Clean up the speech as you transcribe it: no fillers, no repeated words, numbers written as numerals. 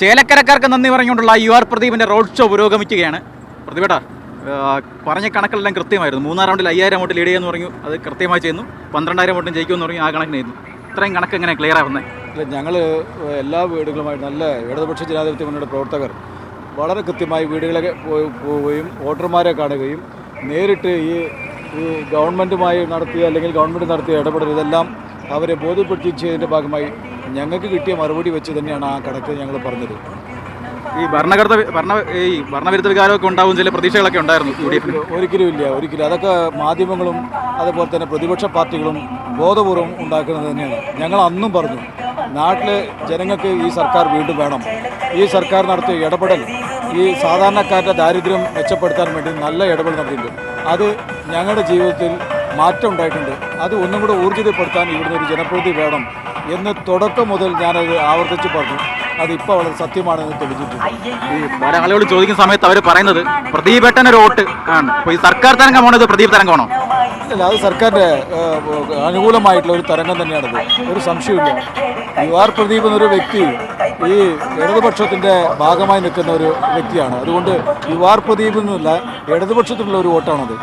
ചേലക്കരക്കാർക്ക് നന്ദി പറഞ്ഞുകൊണ്ടുള്ള you are പ്രദീപിൻ്റെ road show പുരോഗമിക്കുകയാണ്. പ്രതിഭേട്ടാ, പറഞ്ഞ കണക്കെല്ലാം കൃത്യമായിരുന്നു. 3-ാം റൗണ്ടിൽ 5000 വോട്ട് ലീഡ് ചെയ്യുമെന്ന് പറഞ്ഞു, അത് കൃത്യമായി ചെയ്യുന്നു. 12,000 വോട്ടും ജയിക്കുമെന്ന് പറഞ്ഞു, ആ കണക്കിനായിരുന്നു. ഇത്രയും കണക്ക് എങ്ങനെ ക്ലിയർ ആവുന്നത്? അല്ല, ഞങ്ങൾ എല്ലാ വീടുകളുമായിട്ട് നല്ല ഇടതുപക്ഷ ജനാധിപത്യ മുന്നണിയുടെ പ്രവർത്തകർ വളരെ കൃത്യമായി വീടുകളൊക്കെ പോവുകയും വോട്ടർമാരെ കാണുകയും നേരിട്ട് ഈ ഗവൺമെൻറ്റുമായി നടത്തിയ അല്ലെങ്കിൽ ഗവൺമെൻറ് നടത്തിയ ഇടപെടൽ ഇതെല്ലാം അവരെ ബോധ്യപ്പെടുത്തിച്ചതിൻ്റെ ഭാഗമായി ഞങ്ങൾക്ക് കിട്ടിയ മറുപടി വെച്ച് തന്നെയാണ് ആ കണക്ക് ഞങ്ങൾ പറഞ്ഞത്. ഈ ഭരണവിരുദ്ധ വികാരമൊക്കെ ഉണ്ടാവും, ചില പ്രതീക്ഷകളൊക്കെ ഉണ്ടായിരുന്നു യു ഡി എഫിന്. ഒരിക്കലും അതൊക്കെ മാധ്യമങ്ങളും അതുപോലെ തന്നെ പ്രതിപക്ഷ പാർട്ടികളും ബോധപൂർവം ഉണ്ടാക്കുന്നത് തന്നെയാണ്. ഞങ്ങൾ അന്നും പറഞ്ഞു, നാട്ടിലെ ജനങ്ങൾക്ക് ഈ സർക്കാർ വീണ്ടും വേണം. ഈ സർക്കാർ നടത്തിയ ഇടപെടൽ ഈ സാധാരണക്കാരുടെ ദാരിദ്ര്യം മെച്ചപ്പെടുത്താൻ വേണ്ടി നല്ല ഇടപെടൽ നടത്തിയിട്ടുണ്ട്. അത് ഞങ്ങളുടെ ജീവിതത്തിൽ മാറ്റം ഉണ്ടായിട്ടുണ്ട്. അത് ഒന്നും കൂടെ ഊർജിതപ്പെടുത്താൻ ഇവിടുന്ന് ഒരു ജനപ്രതിനിധി വേണം എന്ന് തുടക്കം മുതൽ ഞാനത് ആവർത്തിച്ച് പറഞ്ഞു. അതിപ്പോൾ വളരെ സത്യമാണെന്ന് തെളിഞ്ഞിട്ടുണ്ട്. ഈ പല ആളുകൾ ചോദിക്കുന്ന സമയത്ത് അവർ പറയുന്നത് പ്രദീപേട്ടനൊരു വോട്ട് ആണ്. അപ്പോൾ ഈ സർക്കാർ തരംഗമാണോ ഇത് പ്രദീപ് തരംഗമാണോ? അല്ല, അത് സർക്കാരിൻ്റെ അനുകൂലമായിട്ടുള്ള ഒരു തരംഗം തന്നെയാണത്, ഒരു സംശയമില്ല. യു ആർ പ്രദീപ് എന്നൊരു വ്യക്തി ഈ ഇടതുപക്ഷത്തിൻ്റെ ഭാഗമായി നിൽക്കുന്ന ഒരു വ്യക്തിയാണ്. അതുകൊണ്ട് യു ആർ പ്രദീപ് എന്നുള്ള ഇടതുപക്ഷത്തിലുള്ള ഒരു വോട്ടാണത്.